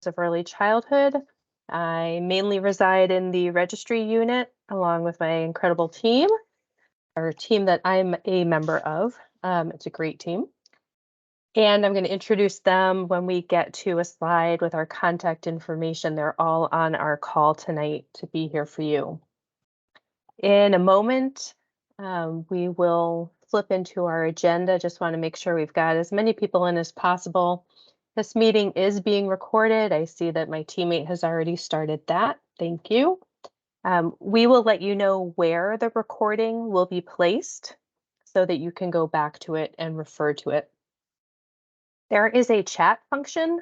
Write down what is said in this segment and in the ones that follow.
of Early Childhood. I mainly reside in the registry unit along with my incredible team, or team that I'm a member of. It's a great team. And I'm going to introduce them when we get to a slide with our contact information. They're all on our call tonight to be here for you. In a moment, we will flip into our agenda. Just want to make sure we've got as many people in as possible. This meeting is being recorded. I see that my teammate has already started that. Thank you. We will let you know where the recording will be placed so that you can go back to it and refer to it. There is a chat function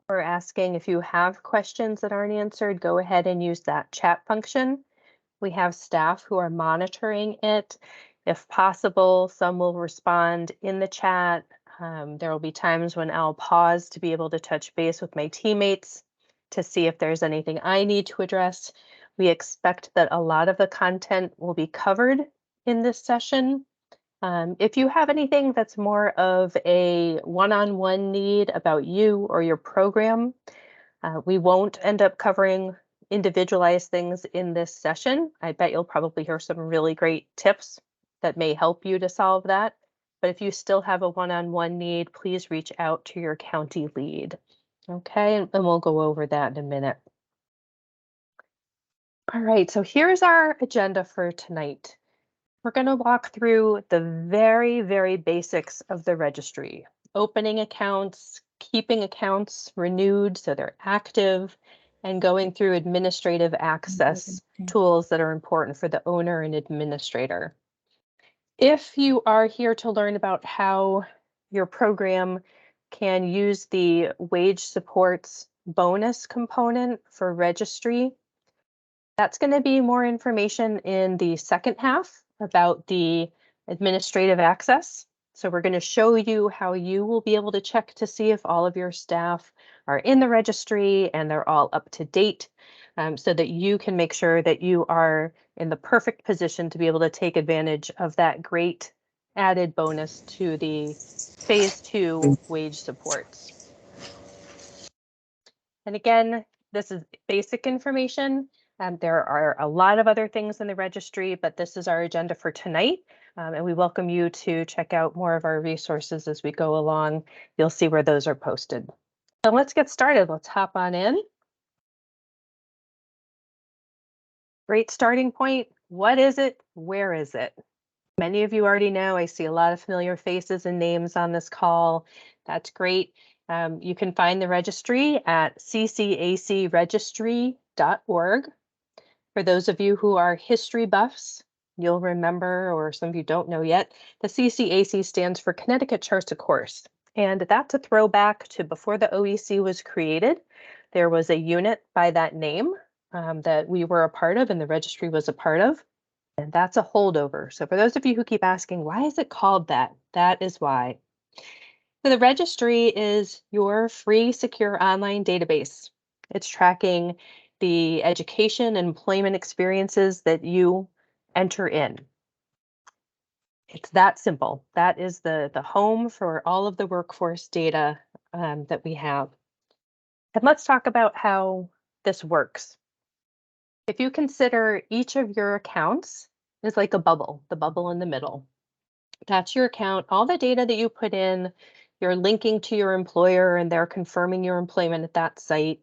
for asking if you have questions that aren't answered. Go ahead and use that chat function. We have staff who are monitoring it. If possible, some will respond in the chat. There will be times when I'll pause to be able to touch base with my teammates to see if there's anything I need to address. We expect that a lot of the content will be covered in this session. If you have anything that's more of a one-on-one need about you or your program, we won't end up covering individualized things in this session. I bet you'll probably hear some really great tips that may help you to solve that. But if you still have a one-on-one need, please reach out to your county lead. Okay, and we'll go over that in a minute. All right, so here's our agenda for tonight. We're going to walk through the very, very basics of the registry. Opening accounts, keeping accounts renewed so they're active, and going through administrative access tools that are important for the owner and administrator. If you are here to learn about how your program can use the Wage Supports Bonus component for registry, that's going to be more information in the second half about the administrative access. So we're going to show you how you will be able to check to see if all of your staff are in the registry and they're all up to date, so that you can make sure that you are in the perfect position to be able to take advantage of that great added bonus to the Phase 2 wage supports. And again, this is basic information. There are a lot of other things in the registry, but this is our agenda for tonight. And we welcome you to check out more of our resources as we go along. You'll see where those are posted. So let's get started. Let's hop on in. Great starting point. What is it? Where is it? Many of you already know. I see a lot of familiar faces and names on this call. That's great. You can find the registry at ccacregistry.org. For those of you who are history buffs, you'll remember, or some of you don't know yet, the CCAC stands for Connecticut Charts a Course. And that's a throwback to before the OEC was created. There was a unit by that name that we were a part of and the registry was a part of. And that's a holdover. So for those of you who keep asking, why is it called that? That is why. So the registry is your free, secure online database. It's tracking the education and employment experiences that you enter in. It's that simple. That is the home for all of the workforce data that we have. And let's talk about how this works. If you consider each of your accounts is like a bubble, the bubble in the middle. That's your account. All the data that you put in, you're linking to your employer and they're confirming your employment at that site.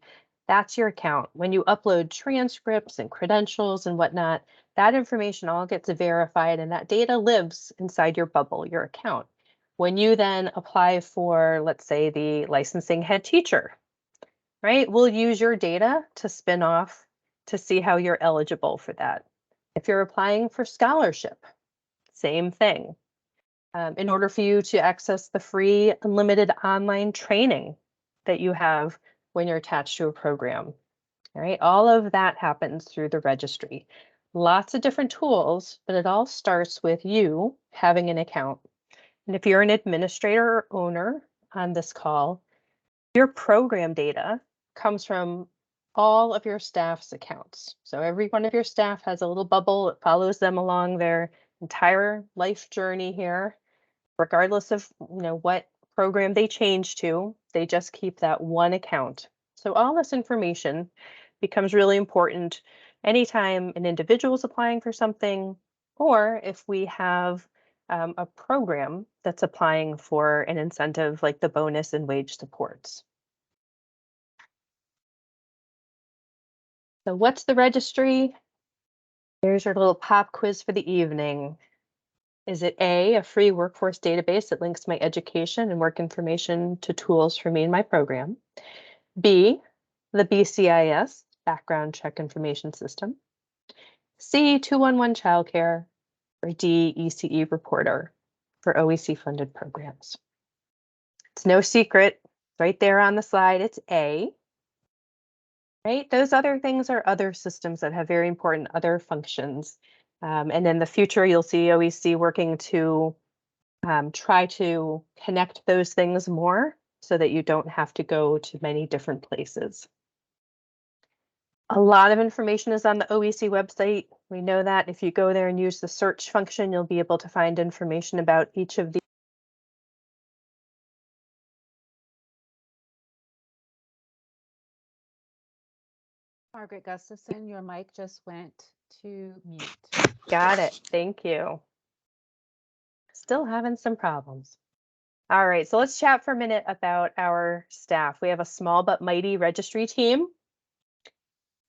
That's your account. When you upload transcripts and credentials and whatnot, that information all gets verified and that data lives inside your bubble, your account. When you then apply for, let's say, the licensing head teacher, right? We'll use your data to spin off to see how you're eligible for that. If you're applying for scholarship, same thing. In order for you to access the free unlimited online training that you have when you're attached to a program. All right, all of that happens through the registry. Lots of different tools, but it all starts with you having an account. And if you're an administrator or owner on this call, your program data comes from all of your staff's accounts. So every one of your staff has a little bubble. It follows them along their entire life journey here. Regardless of what program they change to, they just keep that one account. So all this information becomes really important anytime an individual is applying for something, or if we have a program that's applying for an incentive like the bonus and wage supports. So what's the registry? Here's your little pop quiz for the evening. Is it a free workforce database that links my education and work information to tools for me and my program? B, the BCIS, background check information system. C, 211 childcare, or D, ECE reporter for OEC funded programs. It's no secret, right there on the slide, it's A. Right? Those other things are other systems that have very important other functions. And in the future, you'll see OEC working to try to connect those things more so that you don't have to go to many different places. A lot of information is on the OEC website. We know that if you go there and use the search function, you'll be able to find information about each of the. Margaret Gustafson, your mic just went to mute. Got it. Thank you. Still having some problems. All right, so let's chat for a minute about our staff. We have a small but mighty registry team.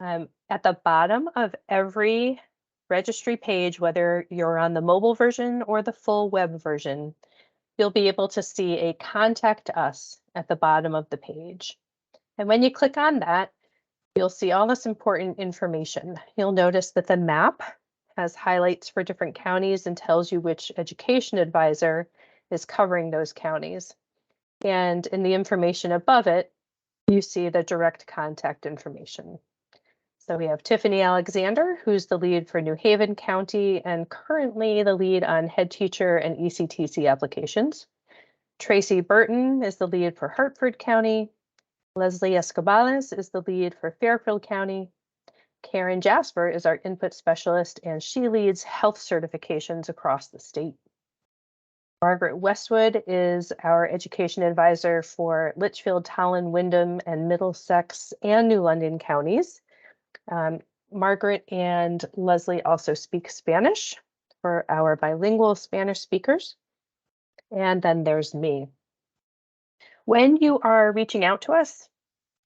At the bottom of every registry page, whether you're on the mobile version or the full web version, you'll be able to see a contact us at the bottom of the page. And when you click on that, you'll see all this important information. You'll notice that the map has highlights for different counties and tells you which education advisor is covering those counties. And in the information above it, you see the direct contact information. So we have Tiffany Alexander, who's the lead for New Haven County and currently the lead on head teacher and ECTC applications. Tracy Burton is the lead for Hartford County. Leslie Escobales is the lead for Fairfield County. Karen Jasper is our input specialist, and she leads health certifications across the state. Margaret Westwood is our education advisor for Litchfield, Tallinn, Wyndham, and Middlesex and New London counties. Margaret and Leslie also speak Spanish for our bilingual Spanish speakers. And then there's me. When you are reaching out to us,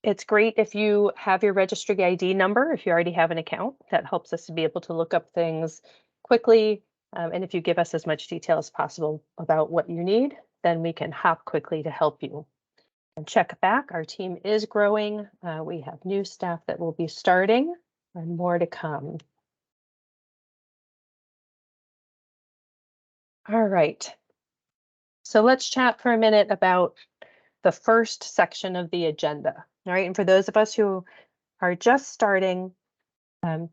it's great if you have your registry ID number, if you already have an account. That helps us to be able to look up things quickly. And if you give us as much detail as possible about what you need, then we can hop quickly to help you. And check back, our team is growing. We have new staff that will be starting and more to come. All right. So let's chat for a minute about the first section of the agenda. All right, and for those of us who are just starting,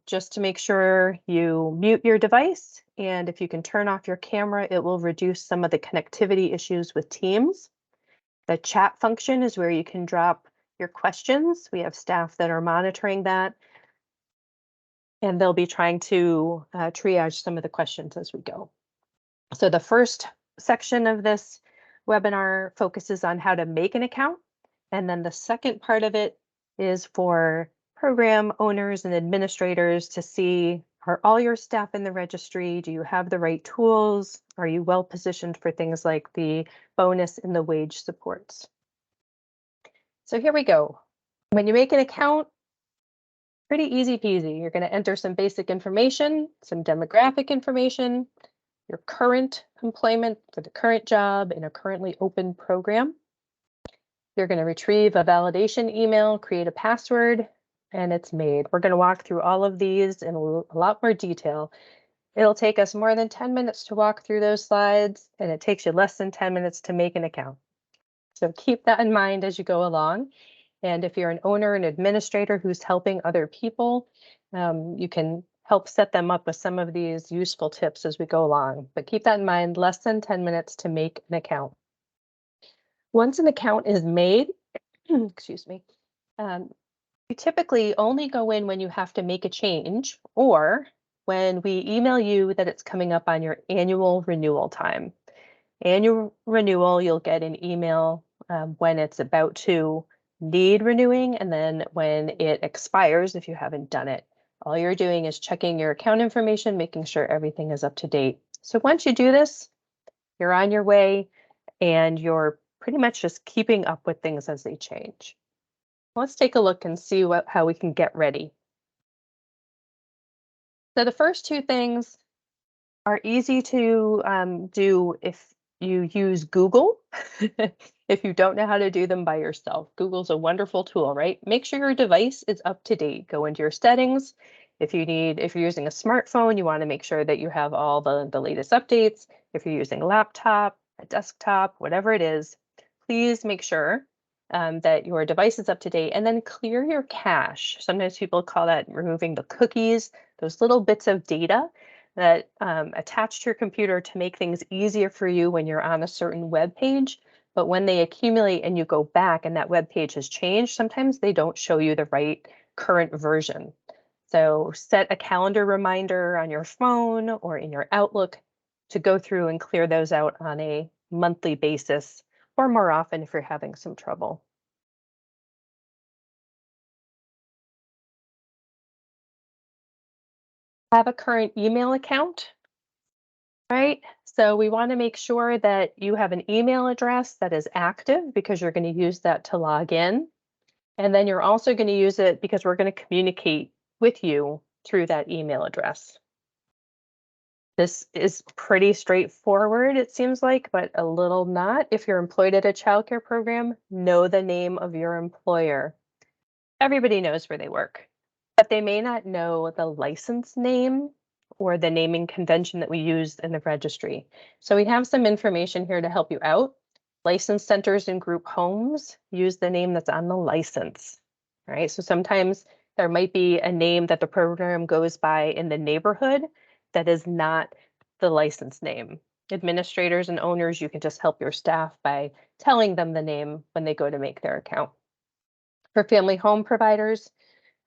just to make sure you mute your device, and if you can turn off your camera, it will reduce some of the connectivity issues with Teams. The chat function is where you can drop your questions. We have staff that are monitoring that, and they'll be trying to triage some of the questions as we go. So the first section of this webinar focuses on how to make an account. And then the second part of it is for program owners and administrators to see, are all your staff in the registry? Do you have the right tools? Are you well positioned for things like the bonus and the wage supports? So here we go. When you make an account, pretty easy peasy. You're going to enter some basic information, some demographic information, your current employment for the current job in a currently open program. You're going to retrieve a validation email, create a password, and it's made. We're going to walk through all of these in a lot more detail. It'll take us more than 10 minutes to walk through those slides, and it takes you less than 10 minutes to make an account. So keep that in mind as you go along. And if you're an owner and administrator who's helping other people, you can help set them up with some of these useful tips as we go along. But keep that in mind, less than 10 minutes to make an account. Once an account is made, excuse me, you typically only go in when you have to make a change or when we email you that it's coming up on your annual renewal time. Annual renewal, you'll get an email when it's about to need renewing, and then when it expires, if you haven't done it, all you're doing is checking your account information, making sure everything is up to date. So once you do this, you're on your way and you're pretty much just keeping up with things as they change. Let's take a look and see how we can get ready. So the first two things are easy to do if you use Google. If you don't know how to do them by yourself, Google's a wonderful tool, right? Make sure your device is up to date. Go into your settings. If you're using a smartphone, you want to make sure that you have all the latest updates. If you're using a laptop, a desktop, whatever it is, please make sure that your device is up to date, and then clear your cache. Sometimes people call that removing the cookies, those little bits of data that attach to your computer to make things easier for you when you're on a certain web page. But when they accumulate and you go back and that web page has changed, sometimes they don't show you the right current version. So set a calendar reminder on your phone or in your Outlook to go through and clear those out on a monthly basis, or more often if you're having some trouble. Have a current email account, right? So we want to make sure that you have an email address that is active because you're going to use that to log in. And then you're also going to use it because we're going to communicate with you through that email address. This is pretty straightforward, it seems like, but a little not. If you're employed at a childcare program, know the name of your employer. Everybody knows where they work, but they may not know the license name or the naming convention that we use in the registry. So we have some information here to help you out. License centers and group homes use the name that's on the license, right? So sometimes there might be a name that the program goes by in the neighborhood that is not the license name. Administrators and owners, you can just help your staff by telling them the name when they go to make their account. For family home providers,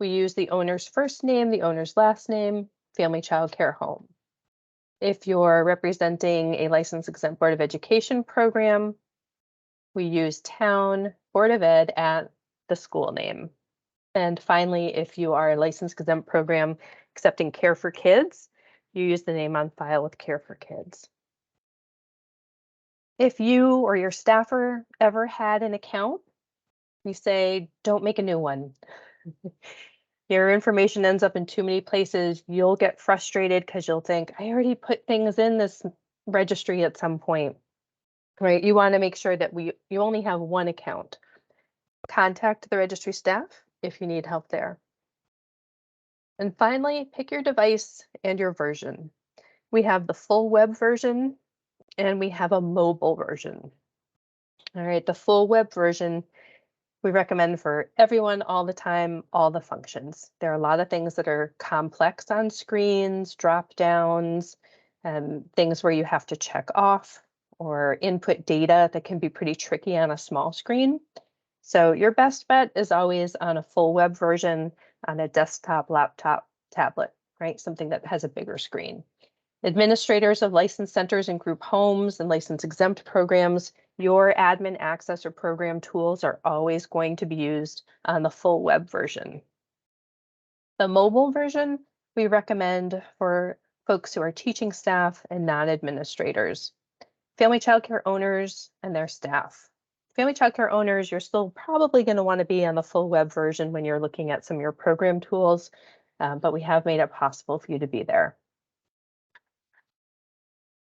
we use the owner's first name, the owner's last name, family child care home. If you're representing a licensed exempt Board of Education program, we use town, Board of Ed at the school name. And finally, if you are a licensed exempt program accepting Care for Kids, you use the name on file with Care for Kids. If you or your staffer ever had an account, we say, don't make a new one. Your information ends up in too many places. You'll get frustrated because you'll think, I already put things in this registry at some point, right? You want to make sure that you only have one account. Contact the registry staff if you need help there. And finally, pick your device and your version. We have the full web version and we have a mobile version. All right, the full web version we recommend for everyone all the time, all the functions. There are a lot of things that are complex on screens, drop downs, things where you have to check off or input data that can be pretty tricky on a small screen. So your best bet is always on a full web version on a desktop, laptop, tablet, right? Something that has a bigger screen. Administrators of licensed centers and group homes and license exempt programs, your admin access or program tools are always going to be used on the full web version. The mobile version we recommend for folks who are teaching staff and non-administrators, family childcare owners and their staff. Family childcare owners, you're still probably going to want to be on the full web version when you're looking at some of your program tools, but we have made it possible for you to be there.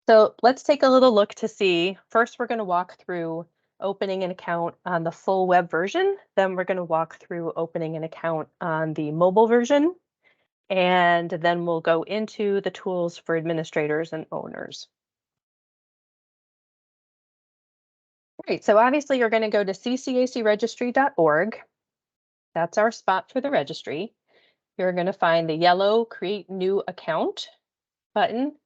So let's take a little look to see. First, we're going to walk through opening an account on the full web version. Then we're going to walk through opening an account on the mobile version. And then we'll go into the tools for administrators and owners. All right, so obviously you're going to go to ccacregistry.org. That's our spot for the registry. You're going to find the yellow Create New Account button.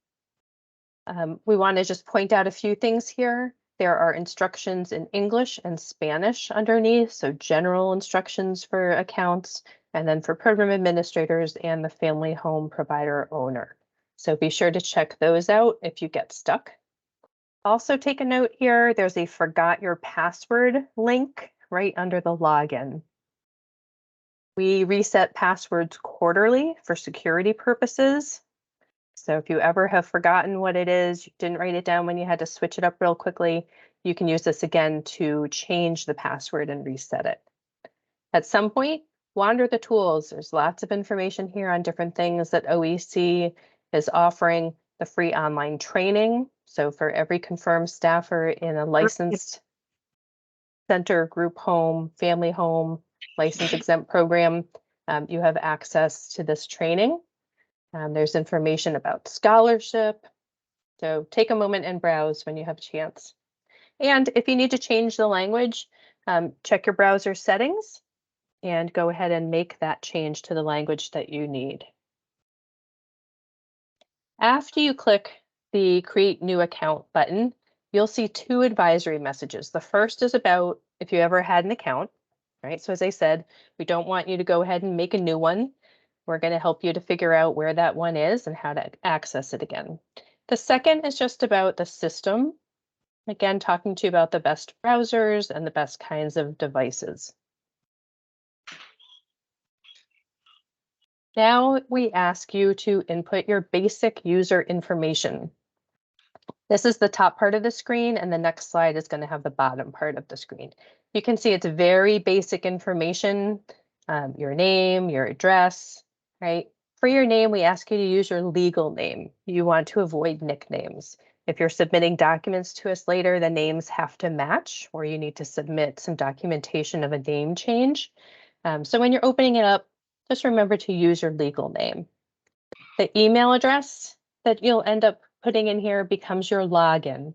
We want to just point out a few things here. There are instructions in English and Spanish underneath, so general instructions for accounts, and then for program administrators and the family home provider owner. So be sure to check those out if you get stuck. Also take a note here, there's a forgot your password link right under the login. We reset passwords quarterly for security purposes. So if you ever have forgotten what it is, you didn't write it down when you had to switch it up real quickly, you can use this again to change the password and reset it. At some point, wander the tools. There's lots of information here on different things that OEC is offering. The free online training. So for every confirmed staffer in a licensed center, group home, family home, license exempt program, you have access to this training. There's information about scholarship. So take a moment and browse when you have a chance. And if you need to change the language, check your browser settings and go ahead and make that change to the language that you need. After you click the Create New Account button, you'll see two advisory messages. The first is about if you ever had an account, right? So as I said, we don't want you to go ahead and make a new one. We're going to help you to figure out where that one is and how to access it again. The second is just about the system. Again, talking to you about the best browsers and the best kinds of devices. Now we ask you to input your basic user information. This is the top part of the screen, and the next slide is going to have the bottom part of the screen. You can see it's very basic information, your name, your address, right? For your name, we ask you to use your legal name. You want to avoid nicknames. If you're submitting documents to us later, the names have to match, or you need to submit some documentation of a name change. So when you're opening it up, just remember to use your legal name. The email address that you'll end up putting in here becomes your login.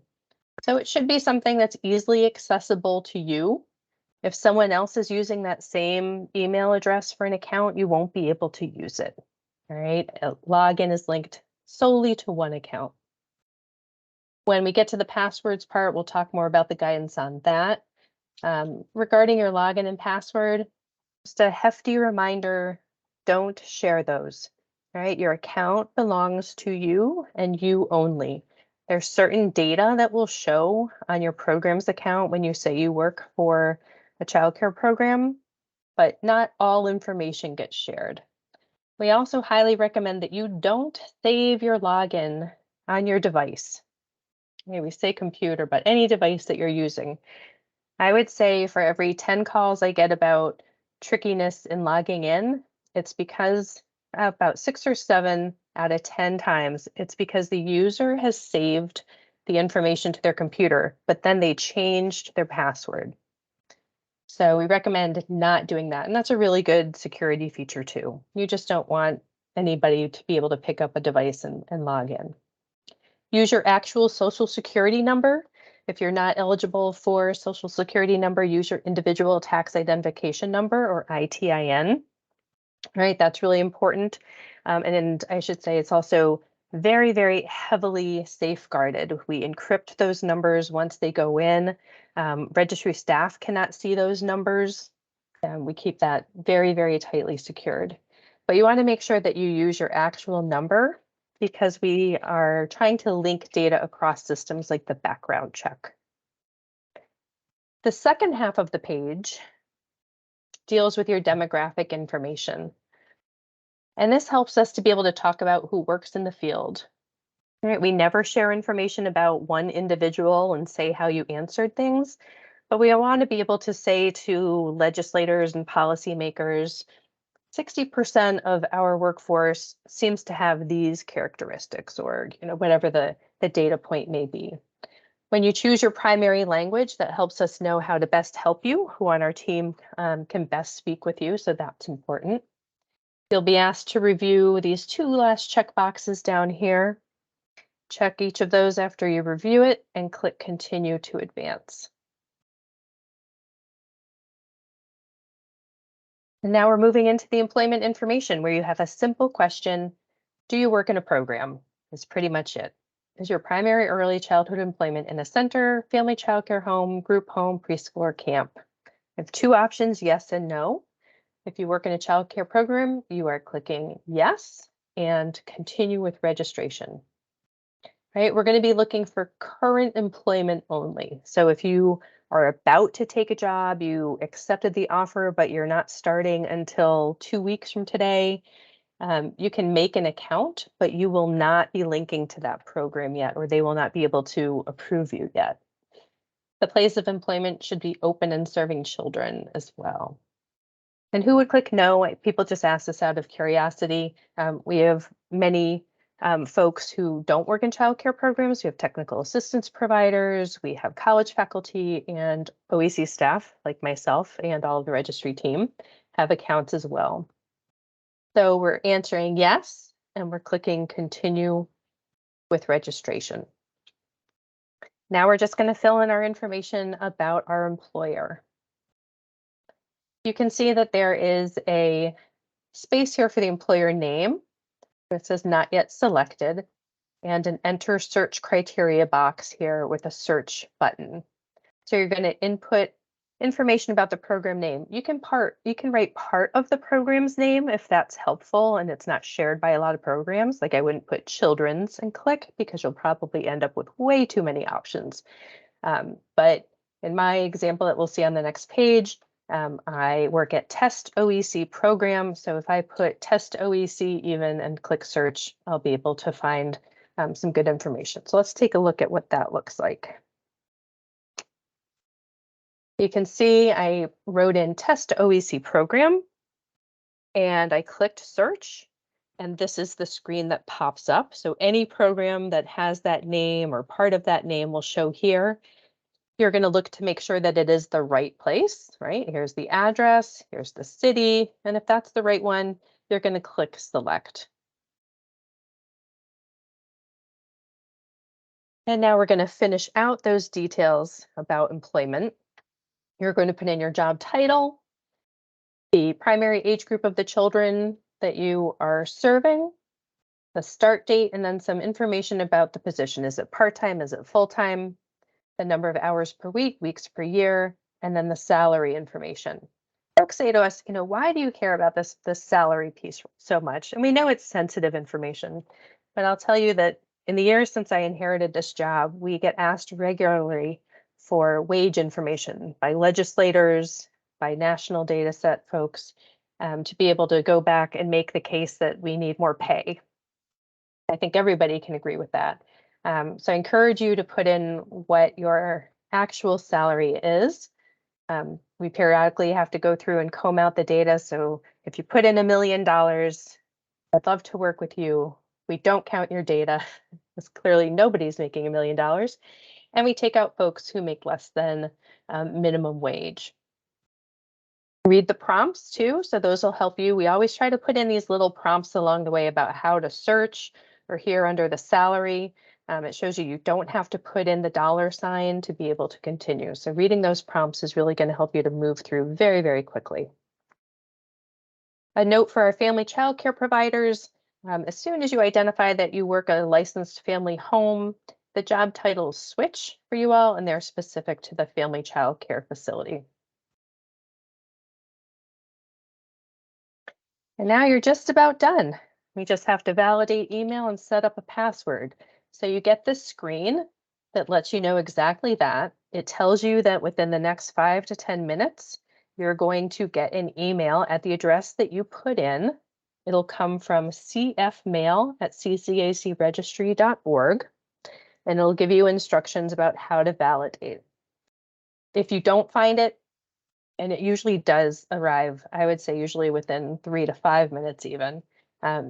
So it should be something that's easily accessible to you. If someone else is using that same email address for an account, you won't be able to use it. All right, a login is linked solely to one account. When we get to the passwords part, we'll talk more about the guidance on that. Regarding your login and password, just a hefty reminder, don't share those. All right, your account belongs to you and you only. There's certain data that will show on your program's account when you say you work for a childcare program, but not all information gets shared. We also highly recommend that you don't save your login on your device. Okay, we say computer, but any device that you're using. I would say for every 10 calls I get about trickiness in logging in, it's because about 6 or 7 out of 10 times, it's because the user has saved the information to their computer, but then they changed their password. So we recommend not doing that. And that's a really good security feature too. You just don't want anybody to be able to pick up a device and log in. Use your actual social security number. If you're not eligible for social security number, use your individual tax identification number or ITIN. All right, that's really important. And I should say it's also very, very heavily safeguarded. We encrypt those numbers once they go in. Registry staff cannot see those numbers. We keep that very, very tightly secured. But you want to make sure that you use your actual number because we are trying to link data across systems like the background check. The second half of the page deals with your demographic information. And this helps us to be able to talk about who works in the field. Right? We never share information about one individual and say how you answered things, but we want to be able to say to legislators and policymakers, 60% of our workforce seems to have these characteristics, or whatever the data point may be. When you choose your primary language, that helps us know how to best help you, who on our team can best speak with you, so that's important. You'll be asked to review these 2 last check boxes down here. Check each of those after you review it and click Continue to advance. And now we're moving into the employment information where you have a simple question. Do you work in a program? That's pretty much it. Is your primary early childhood employment in a center, family childcare home, group home, preschool, or camp? I have 2 options, yes and no. If you work in a childcare program, you are clicking yes and continue with registration. Right, we're going to be looking for current employment only. So if you are about to take a job, you accepted the offer, but you're not starting until 2 weeks from today, you can make an account, but you will not be linking to that program yet, or they will not be able to approve you yet. The place of employment should be open and serving children as well. And who would click no? People just ask this out of curiosity. We have many folks who don't work in childcare programs. We have technical assistance providers, we have college faculty, and OEC staff like myself and all of the registry team have accounts as well. So we're answering yes, and we're clicking continue with registration. Now we're just going to fill in our information about our employer. You can see that there is a space here for the employer name. It says not yet selected, and an enter search criteria box here with a search button. So you're going to input information about the program name. You can write part of the program's name if that's helpful and it's not shared by a lot of programs. Like I wouldn't put children's and click because you'll probably end up with way too many options. But in my example that we'll see on the next page, I work at Test OEC program. So if I put Test OEC even and click search, I'll be able to find some good information. So let's take a look at what that looks like. You can see I wrote in Test OEC program and I clicked search, and this is the screen that pops up. So any program that has that name or part of that name will show here. You're going to look to make sure that it is the right place, right? Here's the address, here's the city, and if that's the right one, you're going to click select. And now we're going to finish out those details about employment. You're going to put in your job title, the primary age group of the children that you are serving, the start date, and then some information about the position. Is it part-time? Is it full-time? The number of hours per week, weeks per year, and then the salary information. Folks say to us, why do you care about this salary piece so much? And we know it's sensitive information, but I'll tell you that in the years since I inherited this job, we get asked regularly for wage information by legislators, by national data set folks, to be able to go back and make the case that we need more pay. I think everybody can agree with that. So I encourage you to put in what your actual salary is. We periodically have to go through and comb out the data. So if you put in $1 million, I'd love to work with you. We don't count your data because clearly nobody's making $1 million. And we take out folks who make less than minimum wage. Read the prompts too, so those will help you. We always try to put in these little prompts along the way about how to search, or here under the salary, it shows you don't have to put in the $ to be able to continue. So reading those prompts is really going to help you to move through very, very quickly. A note for our family child care providers, as soon as you identify that you work at a licensed family home, the job titles switch for you all, and they're specific to the family child care facility. And now you're just about done. We just have to validate email and set up a password. So you get this screen that lets you know exactly that. It tells you that within the next 5 to 10 minutes, you're going to get an email at the address that you put in. It'll come from cfmail@ccacregistry.org, and it'll give you instructions about how to validate. If you don't find it, and it usually does arrive, I would say usually within 3 to 5 minutes even.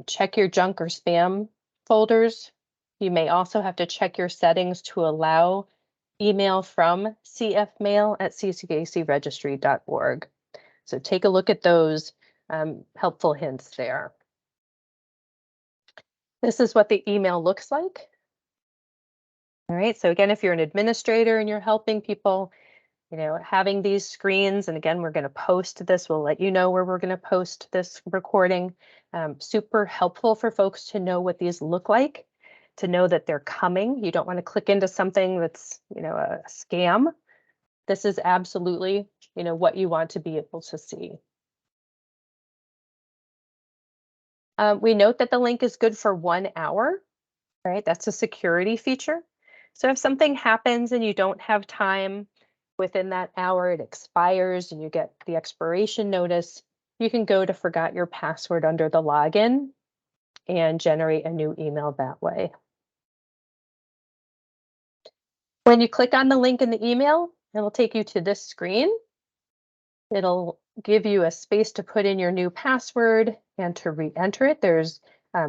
Check your junk or spam folders. You may also have to check your settings to allow email from cfmail@ccacregistry.org. So take a look at those helpful hints there. This is what the email looks like. All right, so again, if you're an administrator and you're helping people, having these screens, and again, we're going to post this. We'll let you know where we're going to post this recording. Super helpful for folks to know what these look like, to know that they're coming. You don't want to click into something that's, a scam. This is absolutely, what you want to be able to see. We note that the link is good for 1 hour, right? That's a security feature. So if something happens and you don't have time within that hour it expires and you get the expiration notice, you can go to forgot your password under the login and generate a new email that way. When you click on the link in the email, it will take you to this screen. It'll give you a space to put in your new password and to re-enter it. There's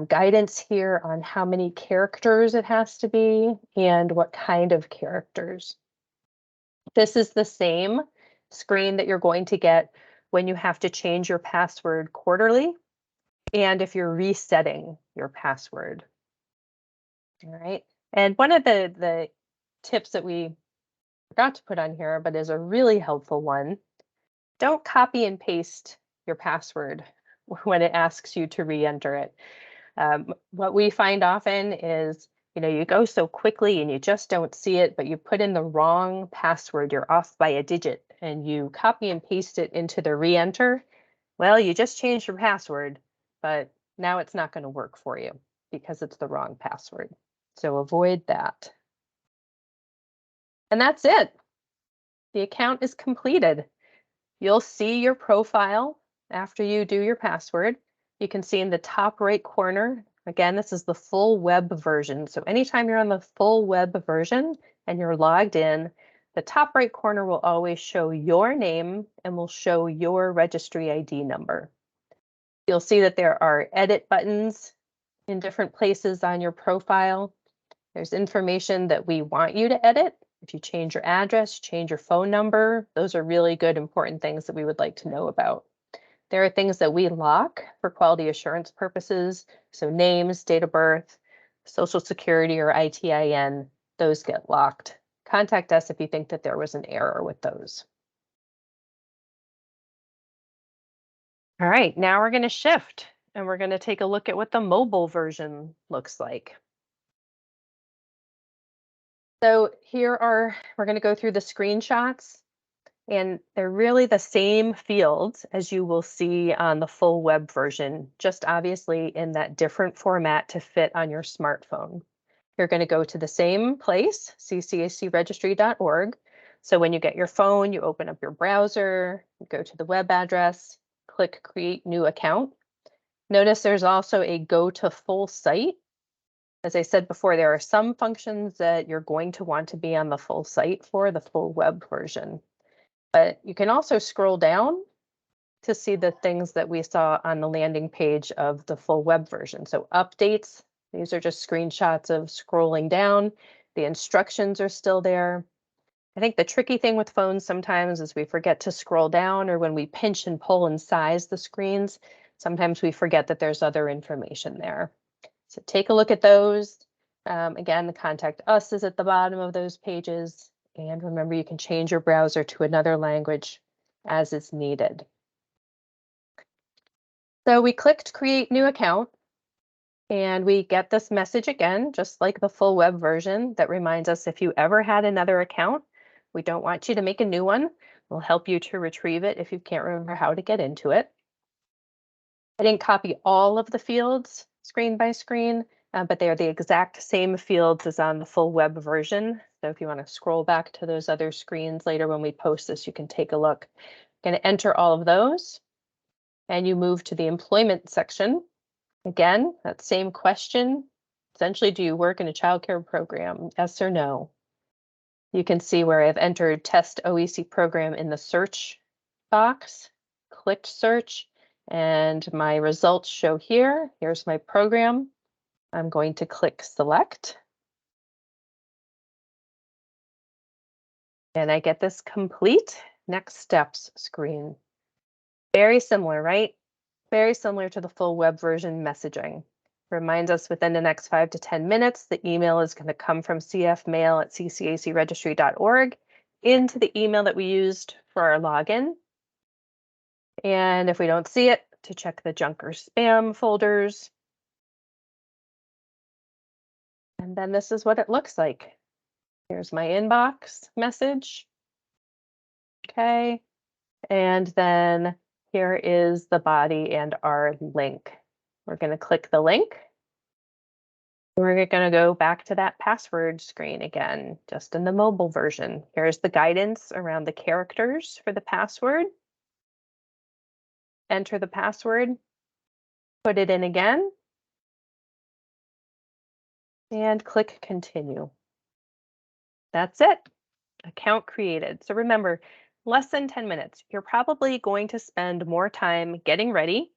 guidance here on how many characters it has to be and what kind of characters. This is the same screen that you're going to get when you have to change your password quarterly and if you're resetting your password. All right. And one of the tips that we forgot to put on here, but is a really helpful one, don't copy and paste your password when it asks you to re-enter it. What we find often is, you go so quickly and you just don't see it, but you put in the wrong password, you're off by a digit, and you copy and paste it into the re-enter. Well, you just changed your password, but now it's not going to work for you because it's the wrong password. So avoid that. And that's it. The account is completed. You'll see your profile after you do your password. You can see in the top right corner, again, this is the full web version. So anytime you're on the full web version and you're logged in, the top right corner will always show your name and will show your registry ID number. You'll see that there are edit buttons in different places on your profile. There's information that we want you to edit. If you change your address, change your phone number, those are really good, important things that we would like to know about. There are things that we lock for quality assurance purposes. So names, date of birth, social security or ITIN, those get locked. Contact us if you think that there was an error with those. All right, now we're going to shift and we're going to take a look at what the mobile version looks like. So we're going to go through the screenshots, and they're really the same fields as you will see on the full web version, just obviously in that different format to fit on your smartphone. You're going to go to the same place, ccacregistry.org. So when you get your phone, you open up your browser, go to the web address, click Create New Account. Notice there's also a Go to Full Site. As I said before, there are some functions that you're going to want to be on the full site for, the full web version. But you can also scroll down to see the things that we saw on the landing page of the full web version. So updates, these are just screenshots of scrolling down. The instructions are still there. I think the tricky thing with phones sometimes is we forget to scroll down, or when we pinch and pull and size the screens, sometimes we forget that there's other information there. So take a look at those. Again, the Contact Us is at the bottom of those pages. And remember, you can change your browser to another language as is needed. So we clicked Create New Account, and we get this message again, just like the full web version, that reminds us if you ever had another account, we don't want you to make a new one. We'll help you to retrieve it if you can't remember how to get into it. I didn't copy all of the fields screen by screen, but they are the exact same fields as on the full web version. So if you want to scroll back to those other screens later when we post this, you can take a look. I'm going to enter all of those, and you move to the employment section. Again, that same question. Essentially, do you work in a childcare program? Yes or no? You can see where I've entered test OEC program in the search box, clicked search, and my results show here. Here's my program. I'm going to click select. And I get this complete next steps screen. Very similar, right? Very similar to the full web version messaging. Reminds us within the next 5 to 10 minutes, the email is going to come from cfmail@ccacregistry.org into the email that we used for our login. And if we don't see it, to check the junk or spam folders. And then this is what it looks like. Here's my inbox message. Okay. And then here is the body and our link. We're going to click the link. We're going to go back to that password screen again, just in the mobile version. Here's the guidance around the characters for the password. Enter the password, put it in again, and click continue. That's it. Account created. So remember, less than 10 minutes. You're probably going to spend more time getting ready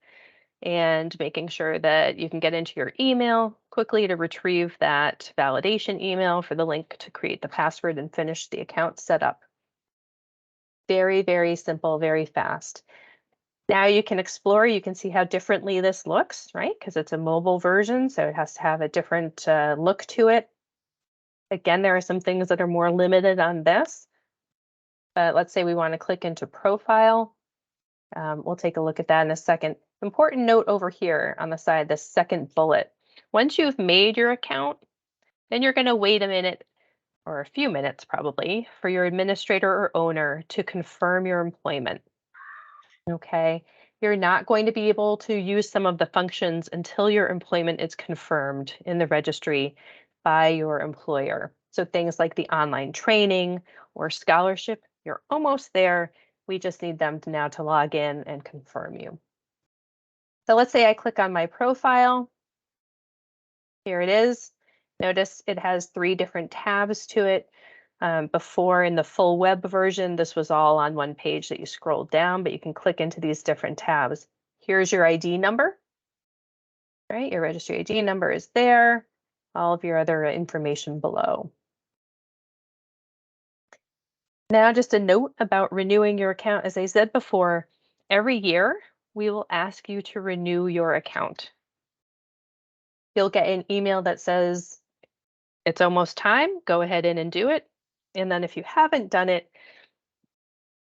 and making sure that you can get into your email quickly to retrieve that validation email for the link to create the password and finish the account setup. Very, very simple, very fast. Now you can explore, you can see how differently this looks, right? Because it's a mobile version, so it has to have a different look to it. Again, there are some things that are more limited on this, but let's say we want to click into profile. We'll take a look at that in a second. Important note over here on the side, the second bullet. Once you've made your account, then you're going to wait a minute or a few minutes probably for your administrator or owner to confirm your employment. Okay, you're not going to be able to use some of the functions until your employment is confirmed in the registry by your employer. So things like the online training or scholarship, you're almost there. We just need them to now to log in and confirm you. So let's say I click on my profile. Here it is. Notice it has 3 different tabs to it. Before in the full web version, this was all on one page that you scrolled down, but you can click into these different tabs. Here's your ID number, right? Your registry ID number is there. All of your other information below. Now, just a note about renewing your account. As I said before, every year we will ask you to renew your account. You'll get an email that says, it's almost time, go ahead in and do it. And then if you haven't done it,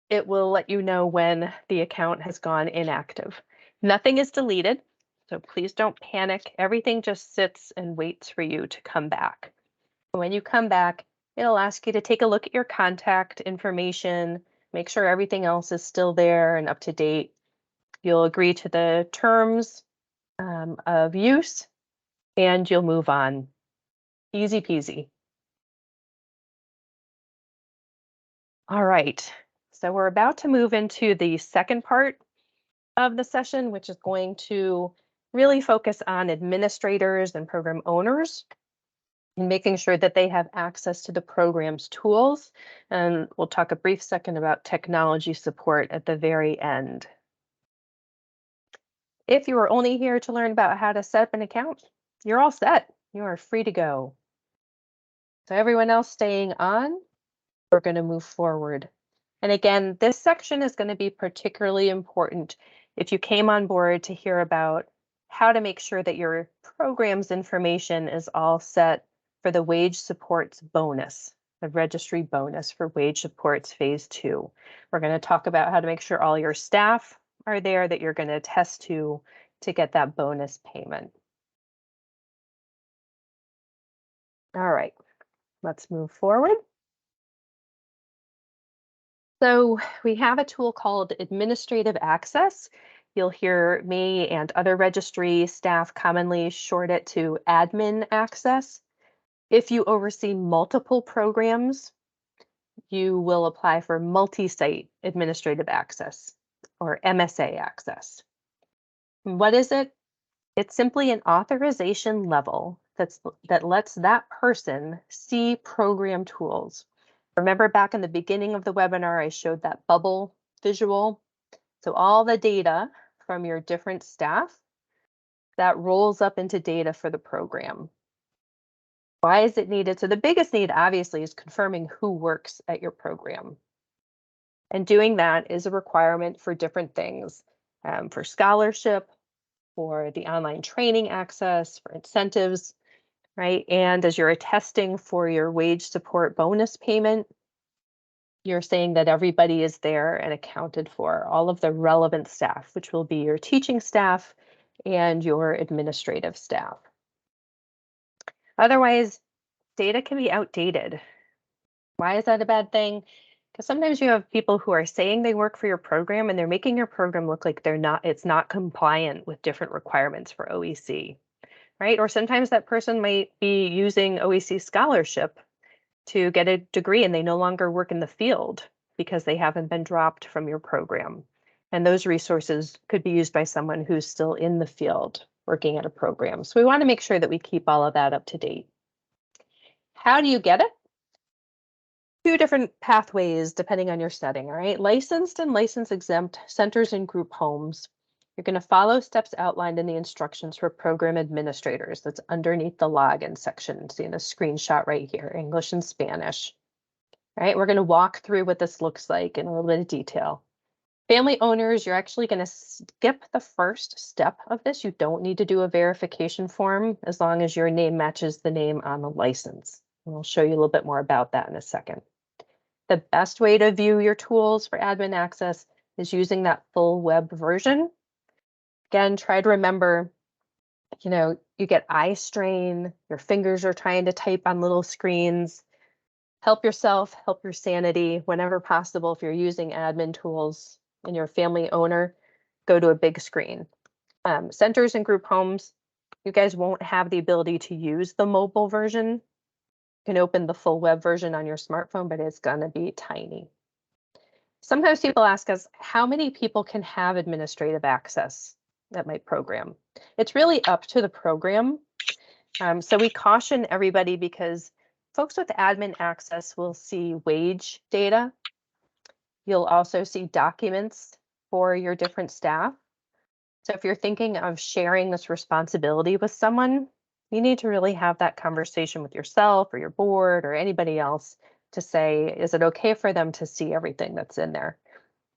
it will let you know when the account has gone inactive. Nothing is deleted, so please don't panic. Everything just sits and waits for you to come back. When you come back, it'll ask you to take a look at your contact information, make sure everything else is still there and up to date. You'll agree to the terms of use, and you'll move on. Easy peasy. All right, so we're about to move into the second part of the session, which is going to really focus on administrators and program owners and making sure that they have access to the program's tools. And we'll talk a brief second about technology support at the very end. If you are only here to learn about how to set up an account, you're all set. You are free to go. So everyone else staying on, we're going to move forward. And again, this section is going to be particularly important if you came on board to hear about how to make sure that your program's information is all set for the Wage Supports Bonus, the Registry Bonus for Wage Supports Phase 2. We're going to talk about how to make sure all your staff are there that you're going to attest to get that bonus payment. All right, let's move forward. So we have a tool called Administrative Access. You'll hear me and other registry staff commonly short it to Admin Access. If you oversee multiple programs, you will apply for Multi-Site Administrative Access, or MSA Access. What is it? It's simply an authorization level that lets that person see program tools. Remember back in the beginning of the webinar, I showed that bubble visual. So all the data from your different staff, that rolls up into data for the program. Why is it needed? So the biggest need, obviously, is confirming who works at your program. And doing that is a requirement for different things, for scholarship, for the online training access, for incentives, right? And as you're attesting for your wage support bonus payment, you're saying that everybody is there and accounted for, all of the relevant staff, which will be your teaching staff and your administrative staff. Otherwise, data can be outdated. Why is that a bad thing? Because sometimes you have people who are saying they work for your program and they're making your program look like it's not compliant with different requirements for OEC. right? Or sometimes that person might be using OEC scholarship to get a degree and they no longer work in the field because they haven't been dropped from your program. And those resources could be used by someone who's still in the field working at a program. So we want to make sure that we keep all of that up to date. How do you get it? Two different pathways depending on your setting, all right? Licensed and license exempt centers and group homes. You're going to follow steps outlined in the instructions for program administrators. That's underneath the login section. See in a screenshot right here, English and Spanish. All right, we're going to walk through what this looks like in a little bit of detail. Family owners, you're actually going to skip the first step of this. You don't need to do a verification form as long as your name matches the name on the license. And we'll show you a little bit more about that in a second. The best way to view your tools for admin access is using that full web version. Again, try to remember, you get eye strain, your fingers are trying to type on little screens. Help yourself, help your sanity whenever possible. If you're using admin tools and you're a family owner, go to a big screen. Centers and group homes, you guys won't have the ability to use the mobile version. You can open the full web version on your smartphone, but it's going to be tiny. Sometimes people ask us, how many people can have administrative access at my program? It's really up to the program. So we caution everybody because folks with admin access will see wage data. You'll also see documents for your different staff. So if you're thinking of sharing this responsibility with someone, you need to really have that conversation with yourself or your board or anybody else to say, is it okay for them to see everything that's in there?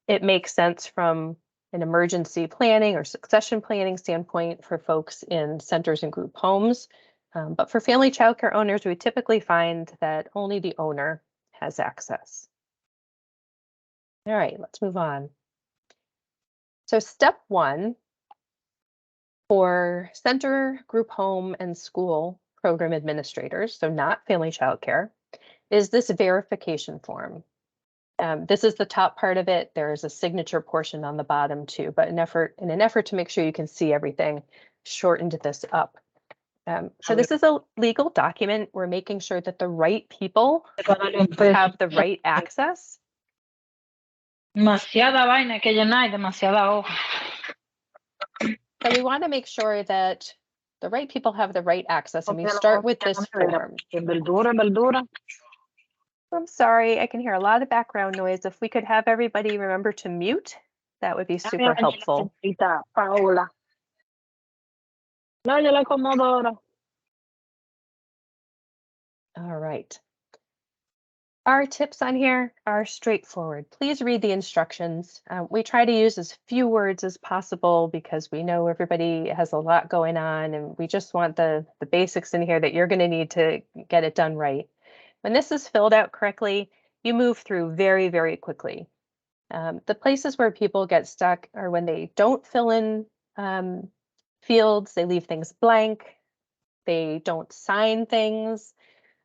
It makes sense from an emergency planning or succession planning standpoint for folks in centers and group homes. But for family childcare owners, we typically find that only the owner has access. All right, let's move on. So step one for center, group home, and school program administrators, so not family childcare, is this verification form. This is the top part of it. There is a signature portion on the bottom too, but in an effort to make sure you can see everything, shortened this up. So this is a legal document. We're making sure that the right people have the right access. Demasiada vaina que llenar y demasiada hoja. So we want to make sure that the right people have the right access, and we start with this form. Verdura. I'm sorry, I can hear a lot of background noise. If we could have everybody remember to mute, that would be super helpful. Paola. No, yo la acomodo ahora. All right. Our tips on here are straightforward. Please read the instructions. We try to use as few words as possible because we know everybody has a lot going on and we just want the basics in here that you're going to need to get it done right. When this is filled out correctly, you move through very, very quickly. The places where people get stuck are when they don't fill in fields, they leave things blank, they don't sign things,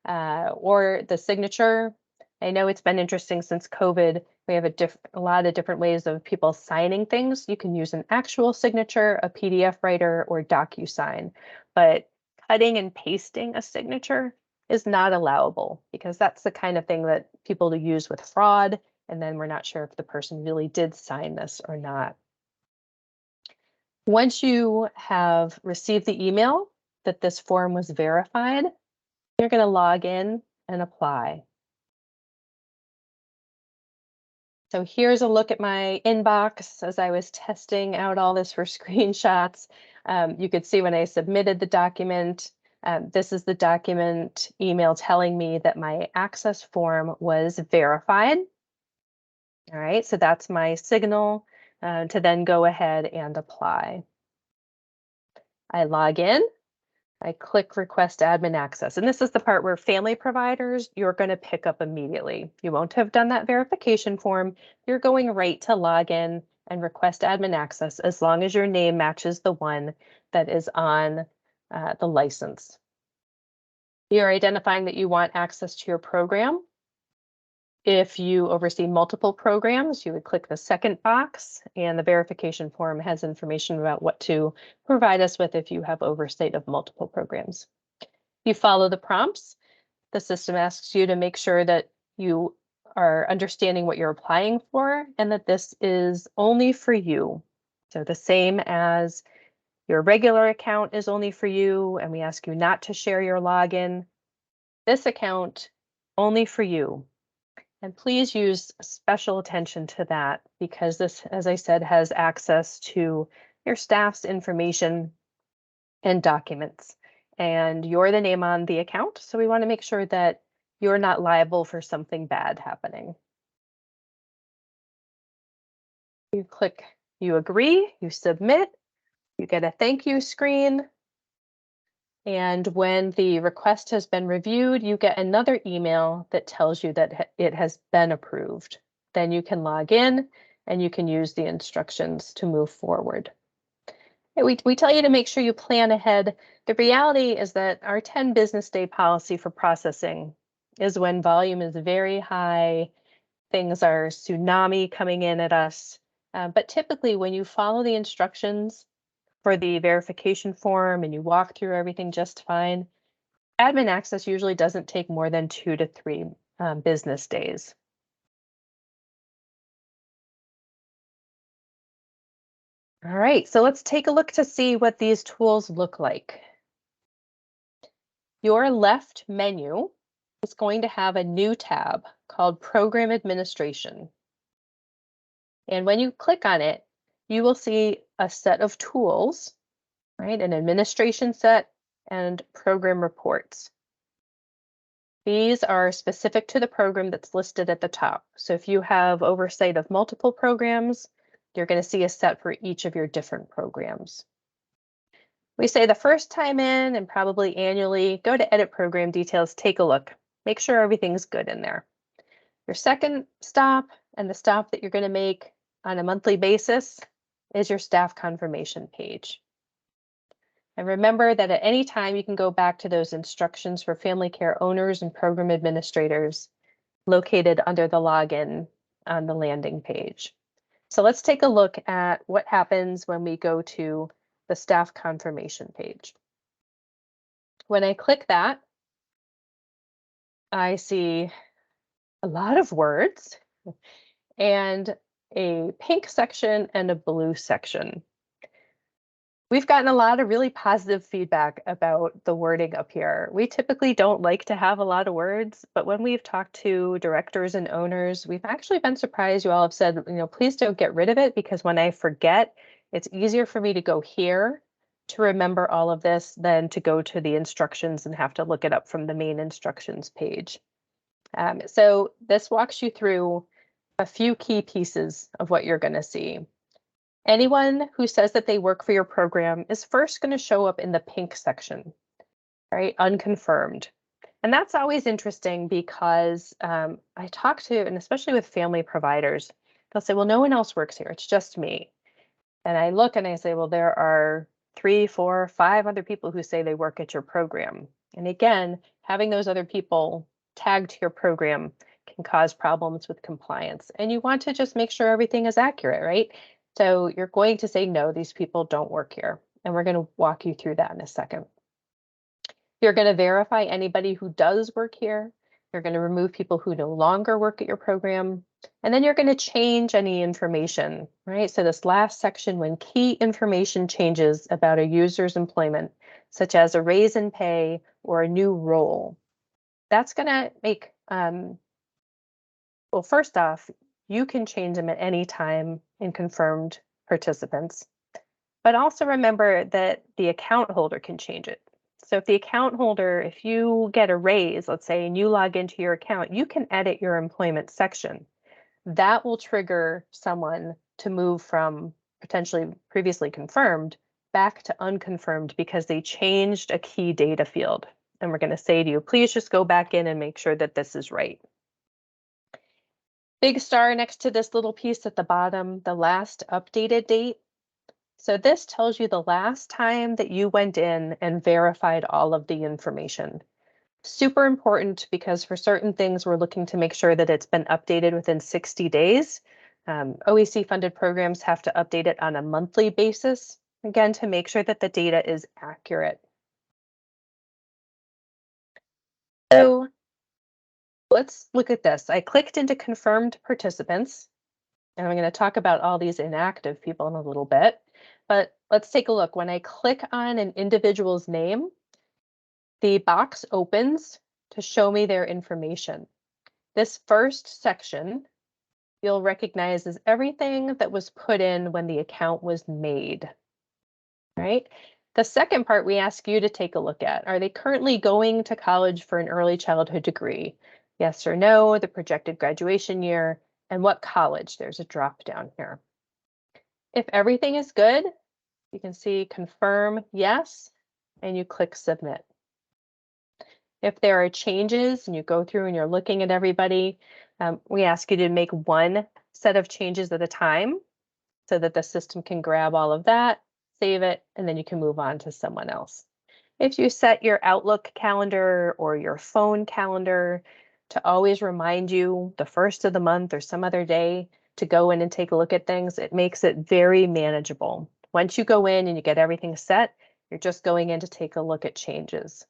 or the signature. I know it's been interesting since COVID. We have a lot of different ways of people signing things. You can use an actual signature, a PDF writer, or DocuSign. But cutting and pasting a signature is not allowable because that's the kind of thing that people use with fraud. And then we're not sure if the person really did sign this or not. Once you have received the email that this form was verified, you're going to log in and apply. So here's a look at my inbox as I was testing out all this for screenshots. You could see when I submitted the document, this is the document email telling me that my access form was verified. All right, so that's my signal to then go ahead and apply. I log in. I click request admin access. And this is the part where family providers, you're going to pick up immediately. You won't have done that verification form. You're going right to log in and request admin access as long as your name matches the one that is on the license. You're identifying that you want access to your program. If you oversee multiple programs, you would click the second box, and the verification form has information about what to provide us with if you have oversight of multiple programs. If you follow the prompts, the system asks you to make sure that you are understanding what you're applying for and that this is only for you. So the same as your regular account is only for you, and we ask you not to share your login. This account, only for you. And please use special attention to that because this, as I said, has access to your staff's information and documents. And you're the name on the account, so we want to make sure that you're not liable for something bad happening. You click, you agree, you submit, you get a thank you screen. And when the request has been reviewed, you get another email that tells you that it has been approved. Then you can log in and you can use the instructions to move forward. We tell you to make sure you plan ahead. The reality is that our 10 business day policy for processing is when volume is very high, things are tsunami coming in at us. But typically when you follow the instructions for the verification form and you walk through everything just fine, admin access usually doesn't take more than 2 to 3 business days. All right, so let's take a look to see what these tools look like. Your left menu is going to have a new tab called Program Administration. And when you click on it, you will see a set of tools, right? An administration set and program reports. These are specific to the program that's listed at the top. So if you have oversight of multiple programs, you're going to see a set for each of your different programs. We say the first time in and probably annually, go to Edit Program Details, take a look, make sure everything's good in there. Your second stop and the stop that you're going to make on a monthly basis is your staff confirmation page. And remember that at any time you can go back to those instructions for family care owners and program administrators located under the login on the landing page. So let's take a look at what happens when we go to the staff confirmation page. When I click that, I see a lot of words and a pink section and a blue section. We've gotten a lot of really positive feedback about the wording up here. We typically don't like to have a lot of words, but when we've talked to directors and owners, we've actually been surprised. You all have said, please don't get rid of it because when I forget, it's easier for me to go here to remember all of this than to go to the instructions and have to look it up from the main instructions page. So this walks you through a few key pieces of what you're going to see. Anyone who says that they work for your program is first going to show up in the pink section, right? Unconfirmed. And that's always interesting because I talk to, and especially with family providers, they'll say, well, no one else works here. It's just me. And I look and I say, well, there are 3, 4, 5 other people who say they work at your program. And again, having those other people tagged to your program can cause problems with compliance. And you want to just make sure everything is accurate, right? So you're going to say, no, these people don't work here. And we're going to walk you through that in a second. You're going to verify anybody who does work here. You're going to remove people who no longer work at your program. And then you're going to change any information, right? So this last section, when key information changes about a user's employment, such as a raise in pay or a new role, that's going to make, well, first off, you can change them at any time in confirmed participants. But also remember that the account holder can change it. So if the account holder, if you get a raise, let's say, and you log into your account, you can edit your employment section. That will trigger someone to move from potentially previously confirmed back to unconfirmed because they changed a key data field. And we're going to say to you, please just go back in and make sure that this is right. Big star next to this little piece at the bottom, the last updated date. So this tells you the last time that you went in and verified all of the information. Super important because for certain things, we're looking to make sure that it's been updated within 60 days. OEC funded programs have to update it on a monthly basis, again, to make sure that the data is accurate. So let's look at this. I clicked into confirmed participants, and I'm going to talk about all these inactive people in a little bit. But let's take a look. When I click on an individual's name, the box opens to show me their information. This first section you'll recognize as everything that was put in when the account was made, right? The second part we ask you to take a look at, are they currently going to college for an early childhood degree? Yes or no, the projected graduation year, and what college? There's a drop down here. If everything is good, you can see confirm yes, and you click submit. If there are changes and you go through and you're looking at everybody, we ask you to make one set of changes at a time so that the system can grab all of that, save it, and then you can move on to someone else. If you set your Outlook calendar or your phone calendar to always remind you the first of the month or some other day to go in and take a look at things, it makes it very manageable. Once you go in and you get everything set, you're just going in to take a look at changes.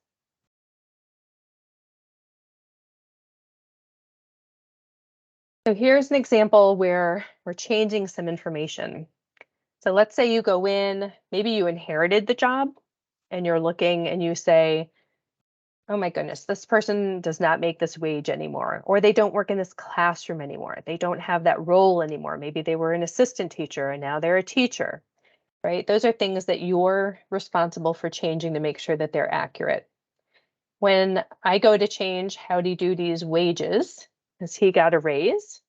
So here's an example where we're changing some information. So let's say you go in, maybe you inherited the job and you're looking and you say, oh my goodness, this person does not make this wage anymore, or they don't work in this classroom anymore. They don't have that role anymore. Maybe they were an assistant teacher and now they're a teacher, right? Those are things that you're responsible for changing to make sure that they're accurate. When I go to change Howdy Doody's wages, because he got a raise,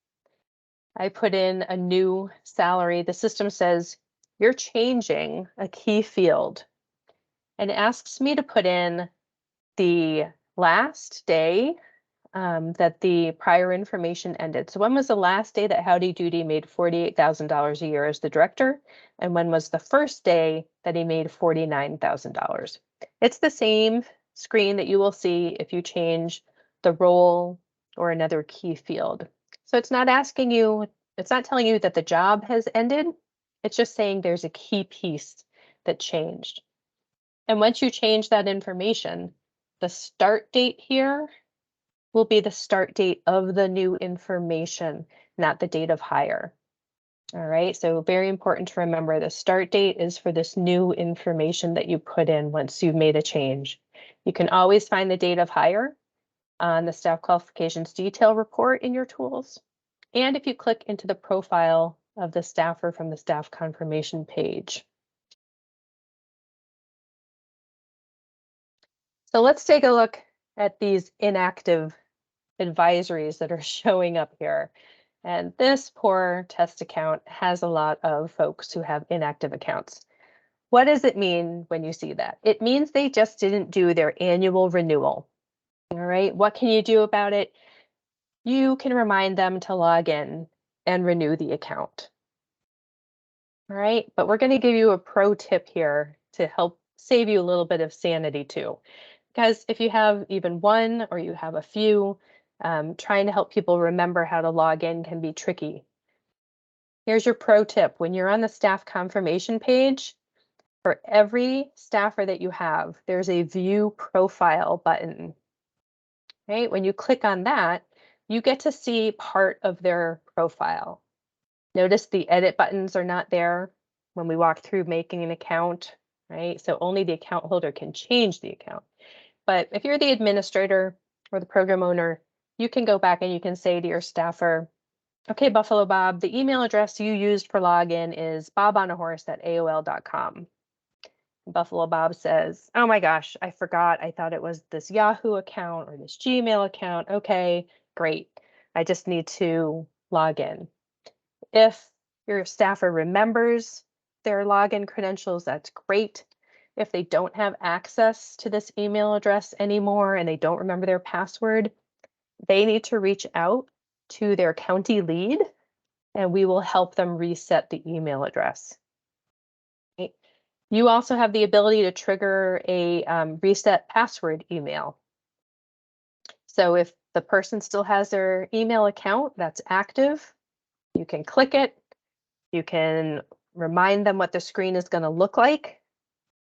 I put in a new salary. The system says, you're changing a key field, and it asks me to put in the last day that the prior information ended. So when was the last day that Howdy Doody made $48,000 a year as the director? And when was the first day that he made $49,000? It's the same screen that you will see if you change the role or another key field. So it's not asking you, it's not telling you that the job has ended. It's just saying there's a key piece that changed. And once you change that information, the start date here will be the start date of the new information, not the date of hire. All right, so very important to remember the start date is for this new information that you put in once you've made a change. You can always find the date of hire on the staff qualifications detail report in your tools. And if you click into the profile of the staffer from the staff confirmation page. So let's take a look at these inactive advisories that are showing up here. And this poor test account has a lot of folks who have inactive accounts. What does it mean when you see that? It means they just didn't do their annual renewal. All right, what can you do about it? You can remind them to log in and renew the account. All right, but we're going to give you a pro tip here to help save you a little bit of sanity too. Because if you have even one or you have a few, trying to help people remember how to log in can be tricky. Here's your pro tip. When you're on the staff confirmation page, for every staffer that you have, there's a view profile button. Right? When you click on that, you get to see part of their profile. Notice the edit buttons are not there when we walk through making an account, right? So only the account holder can change the account. But if you're the administrator or the program owner, you can go back and you can say to your staffer, okay, Buffalo Bob, the email address you used for login is bobonahorse@aol.com. Buffalo Bob says, oh my gosh, I forgot. I thought it was this Yahoo account or this Gmail account. Okay, great. I just need to log in. If your staffer remembers their login credentials, that's great. If they don't have access to this email address anymore and they don't remember their password, they need to reach out to their county lead and we will help them reset the email address. Okay. You also have the ability to trigger a reset password email. So if the person still has their email account that's active, you can click it. You can remind them what the screen is going to look like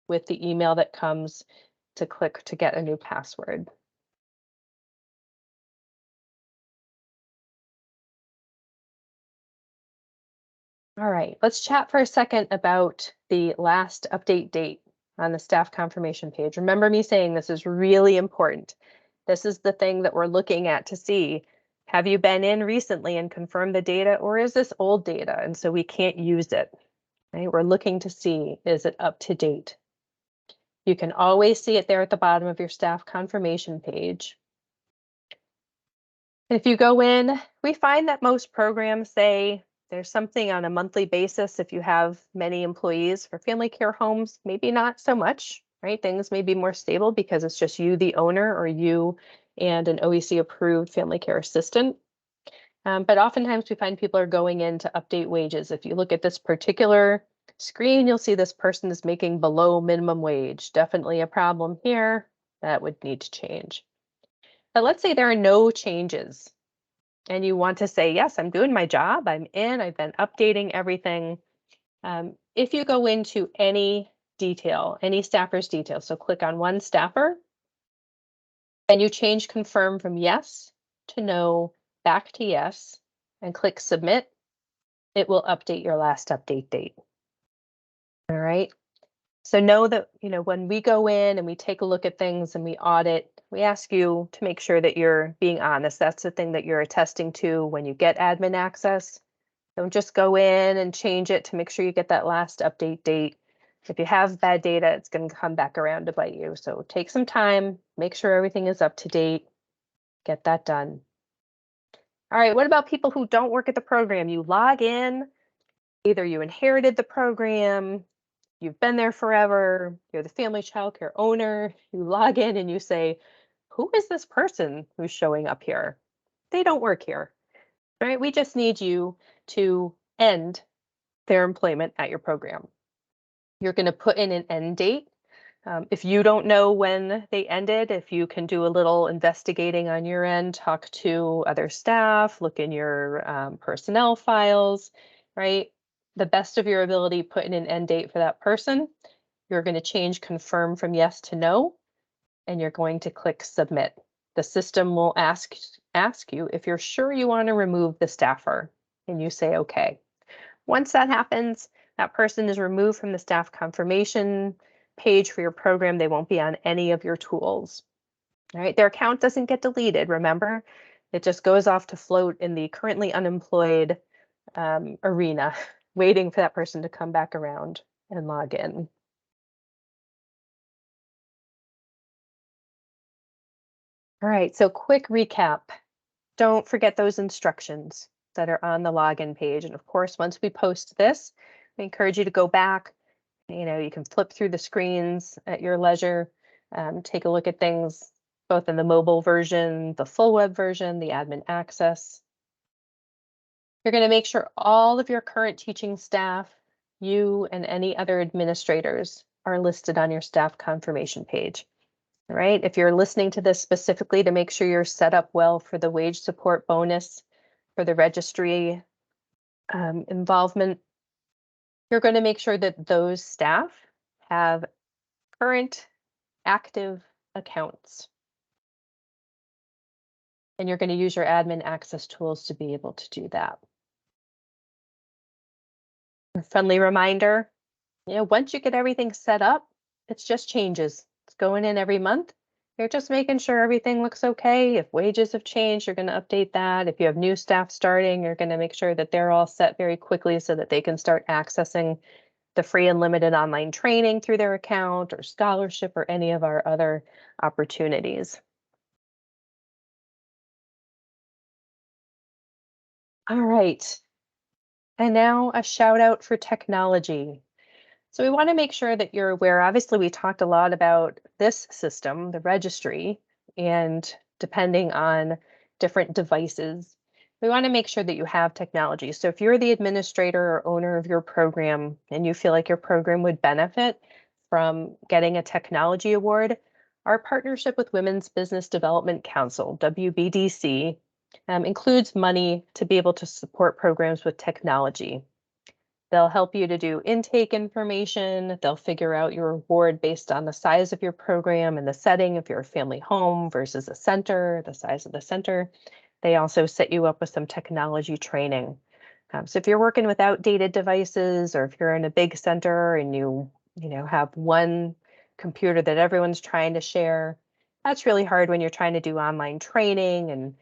with the email that comes to click to get a new password. All right, let's chat for a second about the last update date on the staff confirmation page. Remember me saying this is really important. This is the thing that we're looking at to see, have you been in recently and confirmed the data, or is this old data and so we can't use it? Right? We're looking to see, is it up to date? You can always see it there at the bottom of your staff confirmation page. If you go in, we find that most programs say there's something on a monthly basis if you have many employees. For family care homes, maybe not so much, right? Things may be more stable because it's just you, the owner, or you and an OEC approved family care assistant. But oftentimes we find people are going in to update wages. If you look at this particular screen, you'll see this person is making below minimum wage. Definitely a problem here. That would need to change. But let's say there are no changes and you want to say, yes, I'm doing my job. I've been updating everything. If you go into any detail, any staffer's detail, so click on one staffer and you change confirm from yes to no back to yes and click submit, it will update your last update date. All right. So know that, when we go in and we take a look at things and we audit, we ask you to make sure that you're being honest. That's the thing that you're attesting to when you get admin access. Don't just go in and change it to make sure you get that last update date. If you have bad data, it's going to come back around to bite you. So take some time, make sure everything is up to date, get that done. All right, what about people who don't work at the program? You log in, either you inherited the program, you've been there forever, you're the family childcare owner, you log in and you say, who is this person who's showing up here? They don't work here, right? We just need you to end their employment at your program. You're going to put in an end date. If you don't know when they ended, if you can do a little investigating on your end, talk to other staff, look in your personnel files, right? The best of your ability, put in an end date for that person. You're going to change confirm from yes to no, and you're going to click submit. The system will ask you if you're sure you want to remove the staffer, and you say okay. Once that happens, that person is removed from the staff confirmation page for your program. They won't be on any of your tools. All right, their account doesn't get deleted, remember? It just goes off to float in the currently unemployed arena, waiting for that person to come back around and log in. All right, so quick recap. Don't forget those instructions that are on the login page. And of course, once we post this, we encourage you to go back. You can flip through the screens at your leisure, take a look at things both in the mobile version, the full web version, the admin access. You're going to make sure all of your current teaching staff, you and any other administrators are listed on your staff confirmation page. All right, if you're listening to this specifically to make sure you're set up well for the wage support bonus, for the registry involvement, you're going to make sure that those staff have current active accounts. And you're going to use your admin access tools to be able to do that. A friendly reminder, once you get everything set up, it's just changes. It's going in every month. You're just making sure everything looks okay. If wages have changed, you're going to update that. If you have new staff starting, you're going to make sure that they're all set very quickly so that they can start accessing the free and limited online training through their account or scholarship or any of our other opportunities. All right. And now a shout out for technology. So we want to make sure that you're aware. Obviously, we talked a lot about this system, the registry, and depending on different devices, we want to make sure that you have technology. So if you're the administrator or owner of your program and you feel like your program would benefit from getting a technology award, Our partnership with Women's Business Development Council, WBDC, includes money to be able to support programs with technology. They'll help you to do intake information. They'll figure out your reward based on the size of your program and the setting, if you're a family home versus a center, the size of the center. They also set you up with some technology training. So if you're working with outdated devices, or if you're in a big center and you have one computer that everyone's trying to share, that's really hard when you're trying to do online training and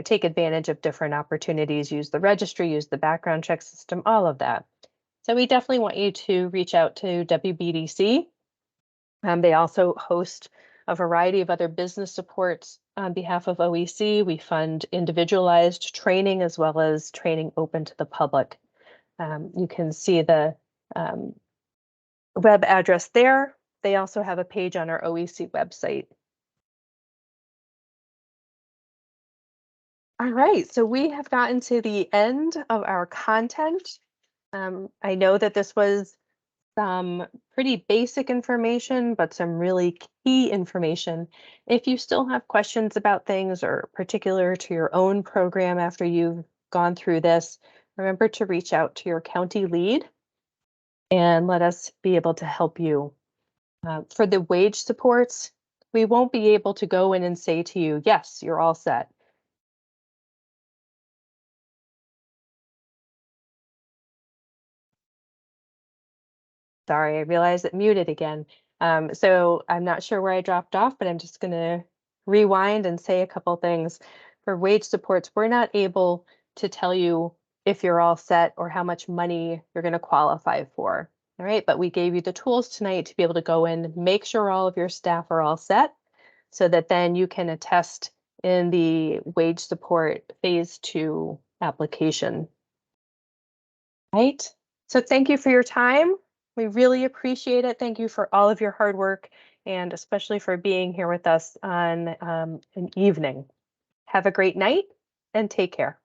take advantage of different opportunities, use the registry, use the background check system, all of that. So we definitely want you to reach out to WBDC. They also host a variety of other business supports on behalf of OEC. We fund individualized training as well as training open to the public. You can see the web address there. They also have a page on our OEC website. All right, so we have gotten to the end of our content. I know that this was some pretty basic information, but some really key information. If you still have questions about things or particular to your own program after you've gone through this, remember to reach out to your county lead and let us be able to help you. For the wage supports, we won't be able to go in and say to you, yes, you're all set. Sorry, I realized it muted again. So I'm not sure where I dropped off, but I'm just going to rewind and say a couple things. For wage supports, we're not able to tell you if you're all set or how much money you're going to qualify for. All right, but we gave you the tools tonight to be able to go in, make sure all of your staff are all set, so that then you can attest in the wage support phase 2 application. Right? So thank you for your time. We really appreciate it. Thank you for all of your hard work, and especially for being here with us on an evening. Have a great night and take care.